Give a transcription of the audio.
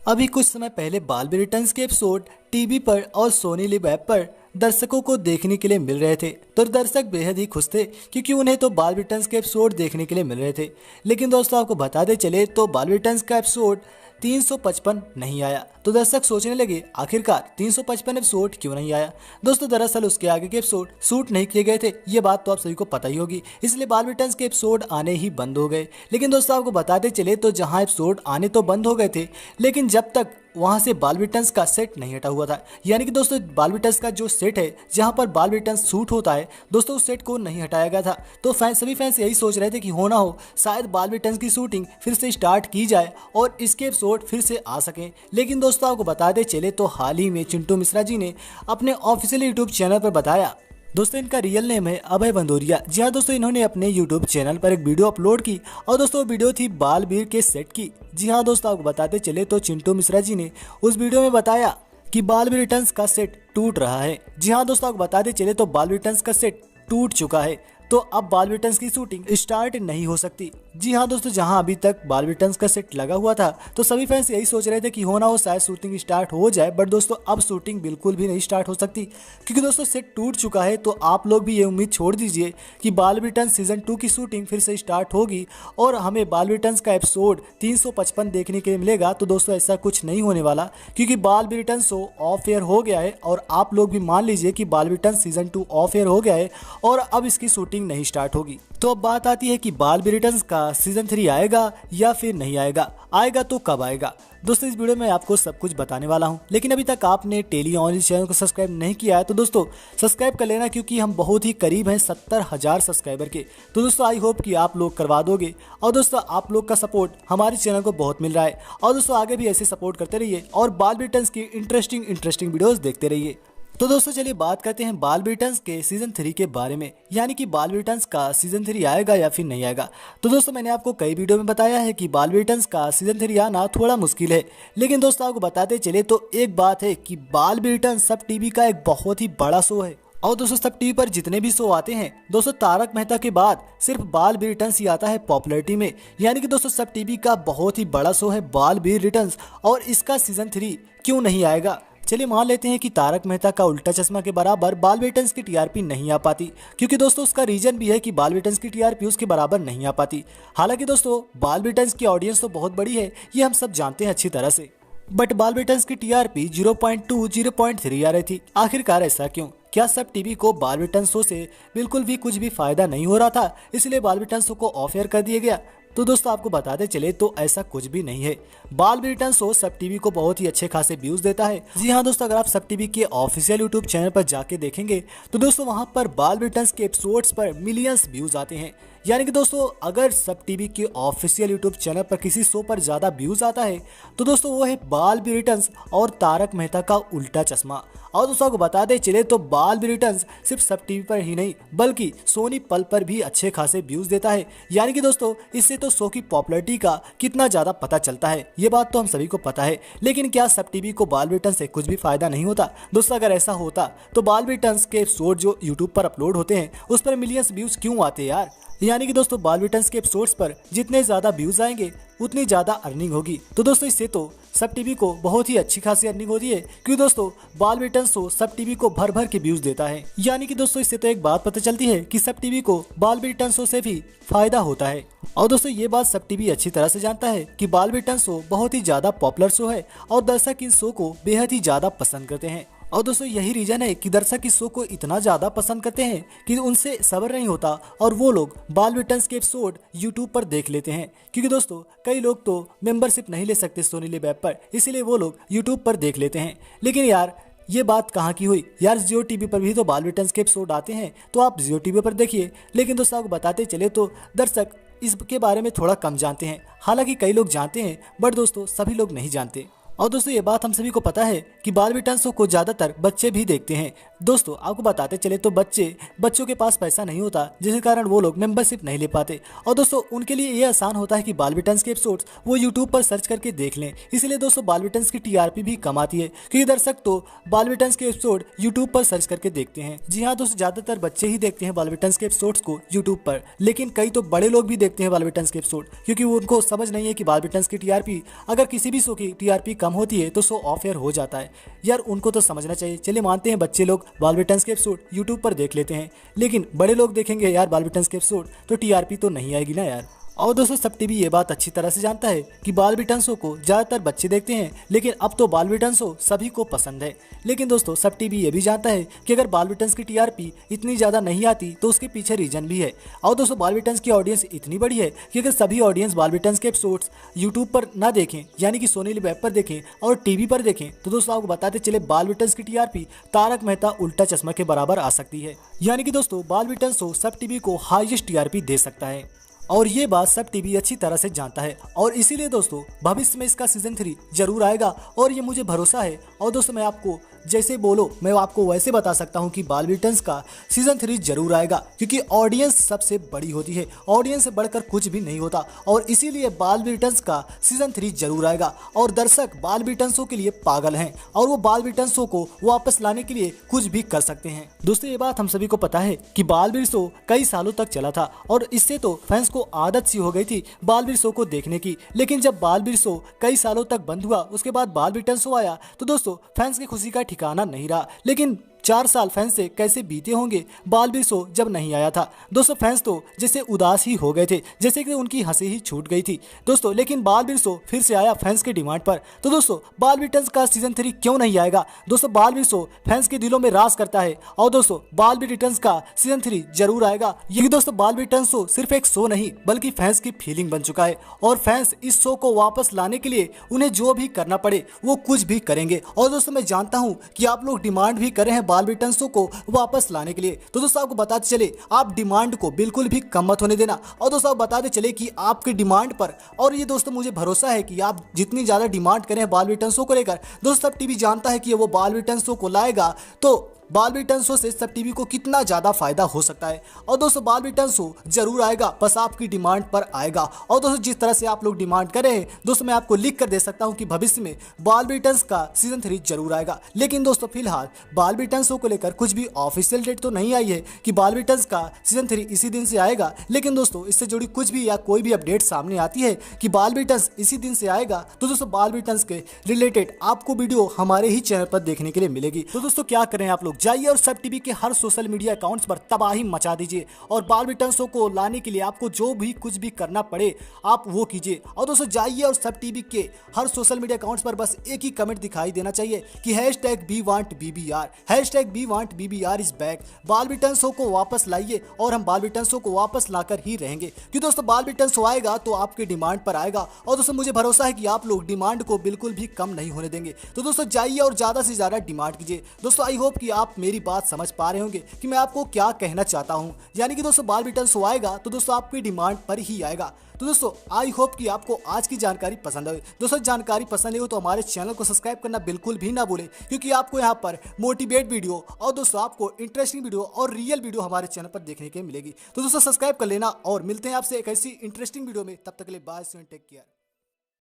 अभी कुछ समय पहले बाल रिटर्न्स के एपिसोड टीवी पर और सोनी लिव ऐप पर दर्शकों को देखने के लिए मिल रहे थे, तो दर्शक बेहद ही खुश थे क्योंकि उन्हें तो बाल रिटर्न्स के एपिसोड देखने के लिए मिल रहे थे। लेकिन दोस्तों आपको बताते चले तो बाल रिटर्न्स का एपिसोड 355 नहीं आया, तो दर्शक सोचने लगे आखिरकार 355 एपिसोड क्यों नहीं आया। दोस्तों दरअसल उसके आगे के एपिसोड शूट नहीं किए गए थे, ये बात तो आप सभी को पता ही होगी, इसलिए बाल रिटर्न्स के एपिसोड आने ही बंद हो गए। लेकिन दोस्तों आपको बताते चले तो जहां एपिसोड आने तो बंद हो गए थे, लेकिन जब तक वहां से बाल रिटर्न्स का सेट नहीं हटा हुआ था, यानी कि दोस्तों बाल रिटर्न्स का जो सेट है जहां पर बाल रिटर्न्स शूट होता है, दोस्तों उस सेट को नहीं हटाया गया था। तो सभी फैंस यही सोच रहे थे कि हो ना हो शायद बाल रिटर्न्स की शूटिंग फिर से स्टार्ट की जाए और इसके एपिसोड फिर से आ सकें। लेकिन दोस्तों आपको बताते चले तो हाल ही में चिंटू मिश्रा जी ने अपने ऑफिशियल यूट्यूब चैनल पर बताया, दोस्तों इनका रियल नेम है अभय बंदोरिया। जी हाँ दोस्तों, इन्होंने अपने यूट्यूब चैनल पर एक वीडियो अपलोड की और दोस्तों वीडियो थी बालवीर के सेट की। जी हाँ दोस्तों, आपको बताते चले तो चिंटू मिश्रा जी ने उस वीडियो में बताया कि बालवीर रिटर्न्स का सेट टूट रहा है। जी हाँ दोस्तों, आपको बताते चले तो बालवीर रिटर्न्स का सेट टूट चुका है, तो अब बाल रिटर्न्स की शूटिंग स्टार्ट नहीं हो सकती। जी हाँ दोस्तों, जहां अभी तक बाल रिटर्न्स का सेट लगा हुआ था तो सभी फैंस यही सोच रहे थे कि हो ना हो शायद शूटिंग स्टार्ट हो जाए, बट दोस्तों अब शूटिंग बिल्कुल भी नहीं स्टार्ट हो सकती क्योंकि दोस्तों सेट टूट चुका है। तो आप लोग भी ये उम्मीद छोड़ दीजिए कि बाल रिटर्न्स सीजन 2 की शूटिंग फिर से स्टार्ट होगी और हमें बाल रिटर्न्स का एपिसोड 355 देखने के लिए मिलेगा। तो दोस्तों ऐसा कुछ नहीं होने वाला क्योंकि बाल रिटर्न्स शो ऑफ एयर हो गया है और आप लोग भी मान लीजिए कि बाल रिटर्न्स सीजन 2 ऑफ एयर हो गया है और अब इसकी शूटिंग नहीं स्टार्ट होगी। तो अब बात आती है कि बाल रिटर्न्स का सीजन 3 आएगा या फिर नहीं आएगा, आएगा तो कब आएगा। दोस्तों इस वीडियो में आपको सब कुछ बताने वाला हूं, लेकिन अभी तक आपने टेली ऑनलाइन चैनल को सब्सक्राइब नहीं किया है तो दोस्तों सब्सक्राइब कर लेना क्योंकि हम बहुत ही करीब हैं 70,000 सब्सक्राइबर के। तो दोस्तों आई होप कि आप लोग करवा दोगे और दोस्तों आप लोग का सपोर्ट हमारे चैनल को बहुत मिल रहा है और दोस्तों आगे भी ऐसे सपोर्ट करते रहिए और बाल रिटर्न्स की इंटरेस्टिंग वीडियोस देखते रहिए। तो दोस्तों चलिए बात करते हैं बाल रिटर्न्स के सीजन 3 के बारे में, यानी कि बाल रिटर्न्स का सीजन 3 आएगा या फिर नहीं आएगा। तो दोस्तों मैंने आपको कई वीडियो में बताया है कि बाल रिटर्न्स का सीजन 3 आना थोड़ा मुश्किल है, लेकिन दोस्तों आपको बताते चले तो एक बात है कि बाल रिटर्न्स सब टीवी का एक बहुत ही बड़ा शो है और दोस्तों सब टीवी पर जितने भी शो आते हैं दोस्तों तारक मेहता के बाद सिर्फ बाल बीर रिटर्न्स ही आता है पॉपुलैरिटी में, यानी कि दोस्तों सब टीवी का बहुत ही बड़ा शो है बाल बीर रिटर्न्स और इसका सीजन 3 क्यों नहीं आएगा। चलिए मान लेते हैं कि तारक मेहता का उल्टा चश्मा के बराबर बाल रिटर्न्स की टीआरपी नहीं आ पाती, क्योंकि दोस्तों उसका रीजन भी है कि बाल रिटर्न्स की टीआरपी उसके बराबर नहीं आ पाती। हालांकि दोस्तों बाल रिटर्न्स की ऑडियंस तो बहुत बड़ी है, ये हम सब जानते हैं अच्छी तरह से, बट बाल रिटर्न्स की टीआरपी 0.2 0.3 आ रही थी। आखिरकार ऐसा क्यों? क्या सब टीवी को बाल रिटर्न्स शो से बिल्कुल भी कुछ भी फायदा नहीं हो रहा था, इसलिए बाल रिटर्न्स शो को ऑफ एयर कर दिया गया? तो दोस्तों आपको बताते चले तो ऐसा कुछ भी नहीं है। बाल रिटर्न्स शो सब टीवी को बहुत ही अच्छे खासे व्यूज देता है। जी हाँ दोस्तों, अगर आप सब टीवी के ऑफिशियल यूट्यूब चैनल पर जाके देखेंगे तो दोस्तों वहां पर बाल रिटर्न्स के एपिसोड्स पर मिलियंस व्यूज आते हैं। यानी कि दोस्तों अगर सब टीवी के ऑफिशियल यूट्यूब चैनल पर किसी शो पर ज्यादा व्यूज आता है तो दोस्तों वो है बाल रिटर्न्स और तारक मेहता का उल्टा चश्मा। और दोस्तों आपको बताते चले तो बाल रिटर्न्स सिर्फ सब टीवी पर ही नहीं बल्कि सोनी पल पर भी अच्छे खासे व्यूज देता है। यानी कि दोस्तों इससे तो शो की पॉपुलैरिटी का कितना ज्यादा पता चलता है, ये बात तो हम सभी को पता है। लेकिन क्या सब टीवी को बाल रिटर्न्स से कुछ भी फायदा नहीं होता? दोस्तों अगर ऐसा होता तो बाल रिटर्न्स के एपिसोड जो यूट्यूब पर अपलोड होते हैं उस पर मिलियंस व्यूज क्यों आते यार? यानी कि दोस्तों बाल रिटर्न्स के एपिसोड्स पर जितने ज्यादा व्यूज आएंगे उतनी ज्यादा अर्निंग होगी। तो दोस्तों इससे तो सब टीवी को बहुत ही अच्छी खासी अर्निंग होती है, क्योंकि दोस्तों बाल रिटर्न्स शो सब टीवी को भर भर के व्यूज देता है। यानी कि दोस्तों इससे तो एक बात पता चलती है कि सब टीवी को बाल रिटर्न्स शो से भी फायदा होता है। और दोस्तों ये बात सब टीवी अच्छी तरह से जानता है कि बाल रिटर्न्स शो बहुत ही ज्यादा पॉपुलर शो है और दर्शक इस शो को बेहद ही ज्यादा पसंद करते हैं। और दोस्तों यही रीजन है कि दर्शक इस शो को इतना ज्यादा पसंद करते हैं कि उनसे सब्र नहीं होता और वो लोग बाल रिटर्न्स के एपिसोड यूट्यूब पर देख लेते हैं, क्योंकि दोस्तों कई लोग तो मेंबरशिप नहीं ले सकते सोनी लिव ऐप पर, इसीलिए वो लोग यूट्यूब पर देख लेते हैं। लेकिन यार ये बात कहाँ की हुई यार, जियो टीवी पर भी तो बाल रिटर्न्स के एपिसोड आते हैं, तो आप जियो टीवी पर देखिए। लेकिन दोस्तों आपको बताते चले तो दर्शक इसके बारे में थोड़ा कम जानते हैं। हालांकि कई लोग जानते हैं बट दोस्तों सभी लोग नहीं जानते। और दोस्तों ये बात हम सभी को पता है कि बाल रिटर्न्स शो को ज्यादातर बच्चे भी देखते हैं। दोस्तों आपको बताते चले तो बच्चों के पास पैसा नहीं होता, जिसके कारण वो लोग मेंबरशिप नहीं ले पाते और दोस्तों उनके लिए ये आसान होता है कि बाल रिटर्न्स के एपिसोड्स वो यूट्यूब पर सर्च करके देख लें। इसलिए दोस्तों बाल रिटर्न्स की टीआरपी भी कम आती है, क्योंकि दर्शक तो बाल रिटर्न्स के एपिसोड यूट्यूब पर सर्च करके देखते हैं। जी हाँ दोस्तों, ज्यादातर बच्चे ही देखते हैं बाल रिटर्न्स के एपिसोड्स को यूट्यूब पर, लेकिन कई तो बड़े लोग भी देखते हैं बाल रिटर्न्स के एपिसोड, क्योंकि उनको समझ नहीं है कि बाल रिटर्न्स की टीआरपी अगर किसी भी शो की टीआरपी कम कम होती है तो शो ऑफ एयर हो जाता है। यार उनको तो समझना चाहिए। चलिए मानते हैं बच्चे लोग बाल रिटर्न्स के एपिसोड यूट्यूब पर देख लेते हैं, लेकिन बड़े लोग देखेंगे यार बाल रिटर्न्स के एपिसोड तो टीआरपी तो नहीं आएगी ना यार। और दोस्तों सब टीवी ये बात अच्छी तरह से जानता है कि बाल बिटन शो को ज़्यादातर बच्चे देखते हैं, लेकिन अब तो बाल बिटन शो सभी को पसंद है। लेकिन दोस्तों सब टीवी ये भी जानता है कि अगर बाल बिटन्स की टीआरपी इतनी ज़्यादा नहीं आती तो उसके पीछे रीजन भी है। और दोस्तों बाल बिटन्स की ऑडियंस इतनी बड़ी है कि अगर सभी ऑडियंस बाल बिटन्स के एपिसोड्स यूट्यूब पर ना देखें, यानी कि सोनी लिव ऐप पर देखें और टीवी पर देखें, तो दोस्तों आपको बताते चले बाल बिटन्स की टीआरपी तारक मेहता उल्टा चश्मा के बराबर आ सकती है। यानी कि दोस्तों बाल बिटन शो सब टीवी को हाईएस्ट टीआरपी दे सकता है और ये बात सब टीवी अच्छी तरह से जानता है। और इसीलिए दोस्तों भविष्य में इसका सीजन 3 जरूर आएगा और ये मुझे भरोसा है। और दोस्तों मैं आपको जैसे बोलो मैं आपको वैसे बता सकता हूँ कि बाल बिटन्स का सीजन 3 जरूर आएगा, क्योंकि ऑडियंस सबसे बड़ी होती है, ऑडियंस से बढ़कर कुछ भी नहीं होता। और इसीलिए बाल बिटन्स का सीजन 3 जरूर आएगा और दर्शक बाल बिटन्सों के लिए पागल हैं और वो बाल बिटन्सों को वापस लाने के लिए कुछ भी कर सकते हैं। दोस्तों ये बात हम सभी को पता है कि बालवीर शो कई सालों तक चला था और इससे तो फैंस को आदत सी हो गई थी बालवीर शो को देखने की। लेकिन जब बालवीर शो कई सालों तक बंद हुआ, उसके बाद बाल बिटन शो आया तो दोस्तों फैंस की खुशी का ठिकाना नहीं रहा। लेकिन 4 साल फैंस से कैसे बीते होंगे बालवीर शो जब नहीं आया था। दोस्तों फैंस तो जैसे उदास ही हो गए थे, जैसे कि उनकी हंसी ही छूट गई थी दोस्तों। लेकिन बालवीर शो फिर से आया फैंस के डिमांड पर। तो दोस्तों बाल बिटन्स का सीजन 3 क्यों नहीं आएगा? दोस्तों बालवीर शो फैंस के दिलों में राज करता है और दोस्तों बाल बिटन्स का सीजन 3 जरूर आएगा। ये दोस्तों बाल बिटन्स शो सिर्फ एक शो नहीं बल्कि फैंस की फीलिंग बन चुका है और फैंस इस शो को वापस लाने के लिए उन्हें जो भी करना पड़े वो कुछ भी करेंगे। और दोस्तों मैं जानता हूँ कि आप लोग डिमांड भी कर रहे हैं बाल बिटन शो को वापस लाने के लिए। तो दोस्तों आपको बताते चले आप डिमांड को बिल्कुल भी कम मत होने देना। और दोस्तों आप बताते चले कि आपकी डिमांड पर, और ये दोस्तों मुझे भरोसा है कि आप जितनी ज्यादा डिमांड करें बाल बिटन शो को लेकर, दोस्तों सब टीवी जानता है कि वो बाल बिटन शो को लाएगा तो बाल बिटन शो से सब टीवी को कितना ज्यादा फायदा हो सकता है। और दोस्तों बाल बिटन शो जरूर आएगा, बस आपकी डिमांड पर आएगा। और दोस्तों जिस तरह से आप लोग डिमांड कर रहे हैं दोस्तों मैं आपको लिख कर दे सकता हूं कि भविष्य में बाल बिटन्स का सीजन 3 जरूर आएगा। लेकिन दोस्तों फिलहाल बाल बिटन शो को लेकर कुछ भी ऑफिशियल डेट तो नहीं आई है कि बाल बिटन्स का सीजन 3 इसी दिन से आएगा। लेकिन दोस्तों इससे जुड़ी कुछ भी या कोई भी अपडेट सामने आती है कि बाल बिटन्स इसी दिन से आएगा तो दोस्तों बाल बिटन्स के रिलेटेड आपको वीडियो हमारे ही चैनल पर देखने के लिए मिलेगी। तो दोस्तों क्या करें आप लोग, जाइए और सब टीवी के हर सोशल मीडिया अकाउंट्स पर तबाही मचा दीजिए और बाल बिटन शो को लाने के लिए आपको जो भी कुछ भी करना पड़े आप वो कीजिए। और दोस्तों जाइए और सब टीवी के हर सोशल मीडिया अकाउंट्स पर बस एक ही कमेंट दिखाई देना चाहिए कि #BeWantBBR #BeWantBBR इज बैक। बाल बिटन शो को वापस लाइए और हम बाल बिटन शो को वापस लाकर ही रहेंगे, क्योंकि दोस्तों बाल बिटन शो आएगा तो आपके डिमांड पर आएगा। और दोस्तों मुझे भरोसा है कि आप लोग डिमांड को बिल्कुल भी कम नहीं होने देंगे। तो दोस्तों जाइए और ज्यादा से ज्यादा डिमांड कीजिए। दोस्तों आई होप कि आप मेरी बात समझ पा रहे होंगे कि मैं आपको क्या कहना चाहता हूं। यानी कि दोस्तों बाल बिटन शो आएगा तो दोस्तों आपकी डिमांड पर ही आएगा। तो दोस्तों आई होप कि आपको आज की जानकारी पसंद आई। दोस्तों जानकारी पसंद आई हो तो हमारे चैनल को सब्सक्राइब करना बिल्कुल भी ना भूलें, क्योंकि आपको यहाँ पर मोटिवेट वीडियो और दोस्तों आपको इंटरेस्टिंग वीडियो और रियल वीडियो हमारे चैनल पर देखने के मिलेगी। तो दोस्तों सब्सक्राइब कर लेना और मिलते हैं आपसे एक ऐसी इंटरेस्टिंग वीडियो में। तब तक के लिए बाय, टेक केयर।